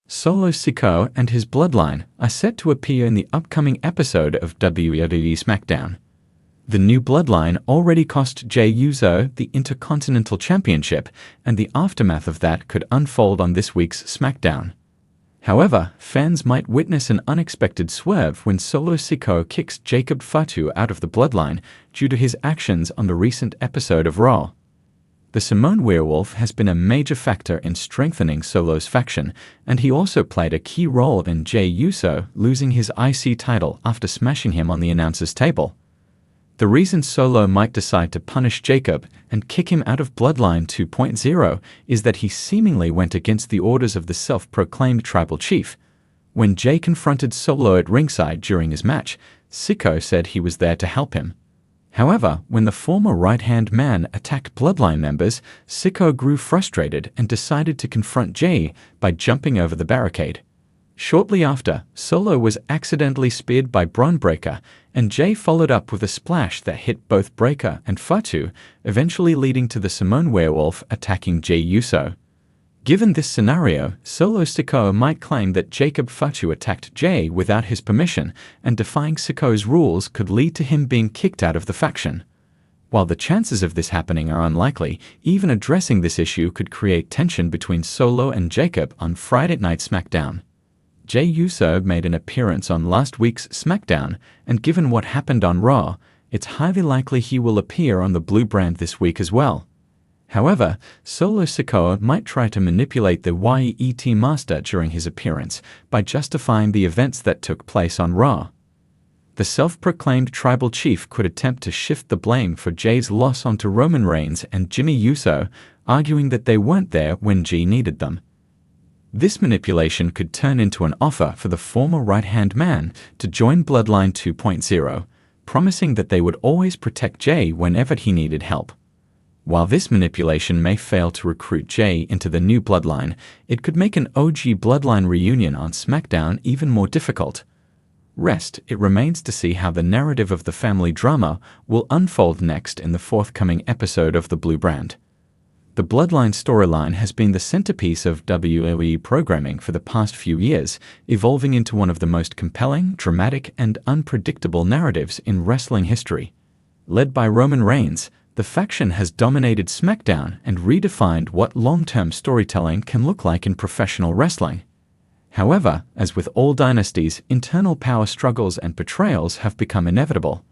Solo Sikoa and his Bloodline are set to appear in the upcoming episode of WWE SmackDown. The new Bloodline already cost Jey Uso the Intercontinental Championship, and the aftermath of that could unfold on this week's SmackDown. However, fans might witness an unexpected swerve when Solo Sikoa kicks Jacob Fatu out of the Bloodline due to his actions on the recent episode of Raw. The Samoan werewolf has been a major factor in strengthening Solo's faction, and he also played a key role in Jey Uso losing his IC title after smashing him on the announcer's table. The reason Solo might decide to punish Jacob and kick him out of Bloodline 2.0 is that he seemingly went against the orders of the self-proclaimed tribal chief. When Jey confronted Solo at ringside during his match, Sikoa said he was there to help him. However, when the former right-hand man attacked Bloodline members, Sikoa grew frustrated and decided to confront Jey by jumping over the barricade. Shortly after, Solo was accidentally speared by Bron Breakker, and Jey followed up with a splash that hit both Breakker and Fatu, eventually leading to the Samoan werewolf attacking Jey Uso. Given this scenario, Solo Sikoa might claim that Jacob Fatu attacked Jey without his permission, and defying Sikoa's rules could lead to him being kicked out of the faction. While the chances of this happening are unlikely, even addressing this issue could create tension between Solo and Jacob on Friday Night SmackDown. Jey Uso made an appearance on last week's SmackDown, and given what happened on Raw, it's highly likely he will appear on the blue brand this week as well. However, Solo Sikoa might try to manipulate the YET Master during his appearance by justifying the events that took place on Raw. The self-proclaimed tribal chief could attempt to shift the blame for Jey's loss onto Roman Reigns and Jimmy Uso, arguing that they weren't there when Jey needed them. This manipulation could turn into an offer for the former right-hand man to join Bloodline 2.0, promising that they would always protect Jey whenever he needed help. While this manipulation may fail to recruit Jey into the new Bloodline, it could make an OG Bloodline reunion on SmackDown even more difficult. It remains to see how the narrative of the family drama will unfold next in the forthcoming episode of the Blue Brand. The Bloodline storyline has been the centerpiece of WWE programming for the past few years, evolving into one of the most compelling, dramatic, and unpredictable narratives in wrestling history. Led by Roman Reigns, the faction has dominated SmackDown and redefined what long-term storytelling can look like in professional wrestling. However, as with all dynasties, internal power struggles and betrayals have become inevitable.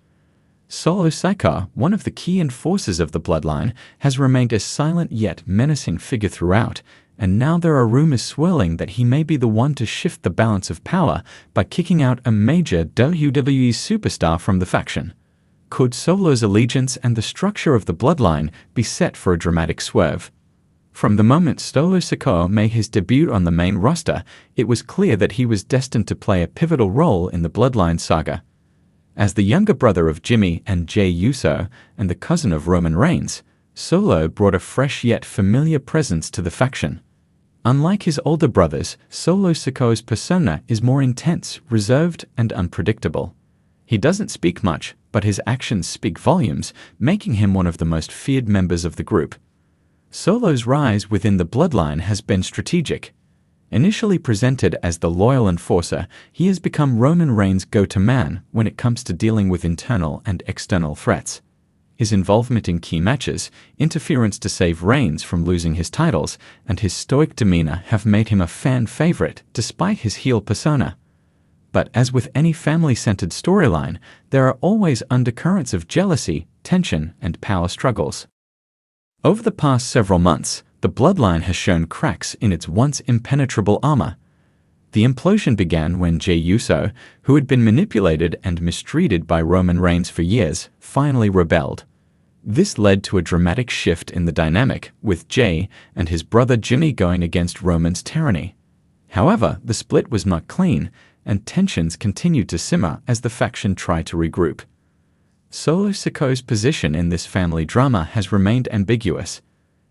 Solo Sikoa, one of the key enforcers of the Bloodline, has remained a silent yet menacing figure throughout, and now there are rumors swirling that he may be the one to shift the balance of power by kicking out a major WWE Superstar from the faction. Could Solo's allegiance and the structure of the Bloodline be set for a dramatic swerve? From the moment Solo Sikoa made his debut on the main roster, it was clear that he was destined to play a pivotal role in the Bloodline saga. As the younger brother of Jimmy and Jey Uso and the cousin of Roman Reigns, Solo brought a fresh yet familiar presence to the faction. Unlike his older brothers, Solo Sikoa's persona is more intense, reserved, and unpredictable. He doesn't speak much, but his actions speak volumes, making him one of the most feared members of the group. Solo's rise within the Bloodline has been strategic. Initially presented as the loyal enforcer, he has become Roman Reigns' go-to man when it comes to dealing with internal and external threats. His involvement in key matches, interference to save Reigns from losing his titles, and his stoic demeanor have made him a fan favorite despite his heel persona. But as with any family-centered storyline, there are always undercurrents of jealousy, tension, and power struggles. Over the past several months, the Bloodline has shown cracks in its once impenetrable armor. The implosion began when Jey Uso, who had been manipulated and mistreated by Roman Reigns for years, finally rebelled. This led to a dramatic shift in the dynamic, with Jey and his brother Jimmy going against Roman's tyranny. However, the split was not clean, and tensions continued to simmer as the faction tried to regroup. Solo Sikoa's position in this family drama has remained ambiguous.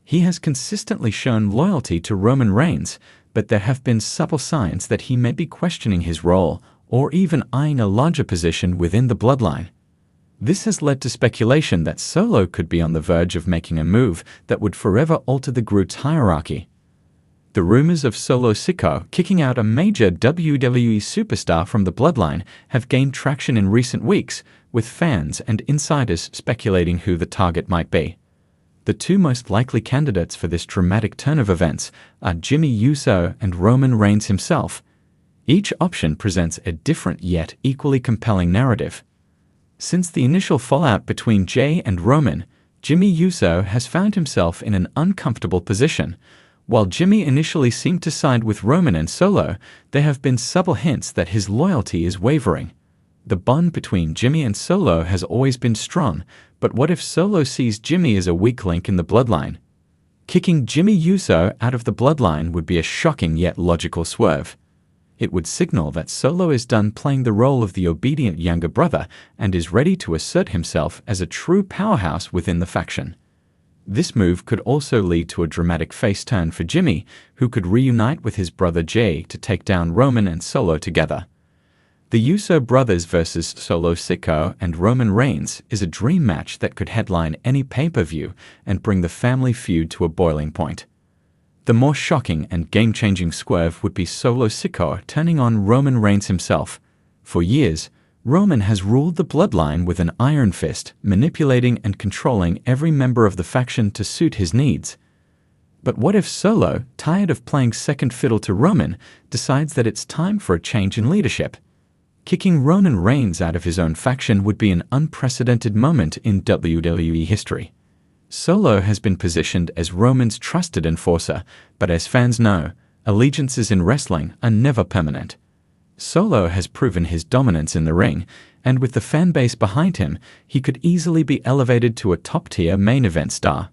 He has consistently shown loyalty to Roman Reigns, but there have been subtle signs that he may be questioning his role or even eyeing a larger position within the Bloodline. This has led to speculation that Solo could be on the verge of making a move that would forever alter the group's hierarchy. The rumors of Solo Sikoa kicking out a major WWE superstar from the Bloodline have gained traction in recent weeks, with fans and insiders speculating who the target might be. The two most likely candidates for this dramatic turn of events are Jimmy Uso and Roman Reigns himself. Each option presents a different yet equally compelling narrative. Since the initial fallout between Jey and Roman, Jimmy Uso has found himself in an uncomfortable position. While Jimmy initially seemed to side with Roman and Solo, there have been subtle hints that his loyalty is wavering. The bond between Jimmy and Solo has always been strong, but what if Solo sees Jimmy as a weak link in the Bloodline? Kicking Jimmy Uso out of the Bloodline would be a shocking yet logical swerve. It would signal that Solo is done playing the role of the obedient younger brother and is ready to assert himself as a true powerhouse within the faction. This move could also lead to a dramatic face turn for Jimmy, who could reunite with his brother Jey to take down Roman and Solo together. The Uso brothers versus Solo Sikoa and Roman Reigns is a dream match that could headline any pay-per-view and bring the family feud to a boiling point. The more shocking and game-changing swerve would be Solo Sikoa turning on Roman Reigns himself. For years, Roman has ruled the Bloodline with an iron fist, manipulating and controlling every member of the faction to suit his needs. But what if Solo, tired of playing second fiddle to Roman, decides that it's time for a change in leadership? Kicking Roman Reigns out of his own faction would be an unprecedented moment in WWE history. Solo has been positioned as Roman's trusted enforcer, but as fans know, allegiances in wrestling are never permanent. Solo has proven his dominance in the ring, and with the fanbase behind him, he could easily be elevated to a top-tier main event star.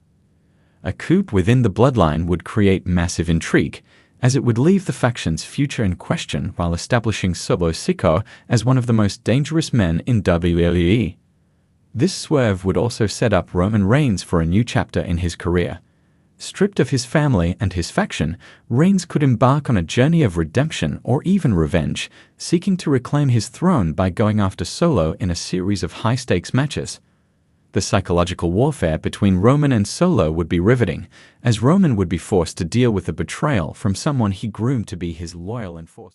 A coup within the Bloodline would create massive intrigue, as it would leave the faction's future in question while establishing Solo Sikoa as one of the most dangerous men in WWE. This swerve would also set up Roman Reigns for a new chapter in his career. Stripped of his family and his faction, Reigns could embark on a journey of redemption or even revenge, seeking to reclaim his throne by going after Solo in a series of high-stakes matches. The psychological warfare between Roman and Solo would be riveting, as Roman would be forced to deal with the betrayal from someone he groomed to be his loyal enforcer.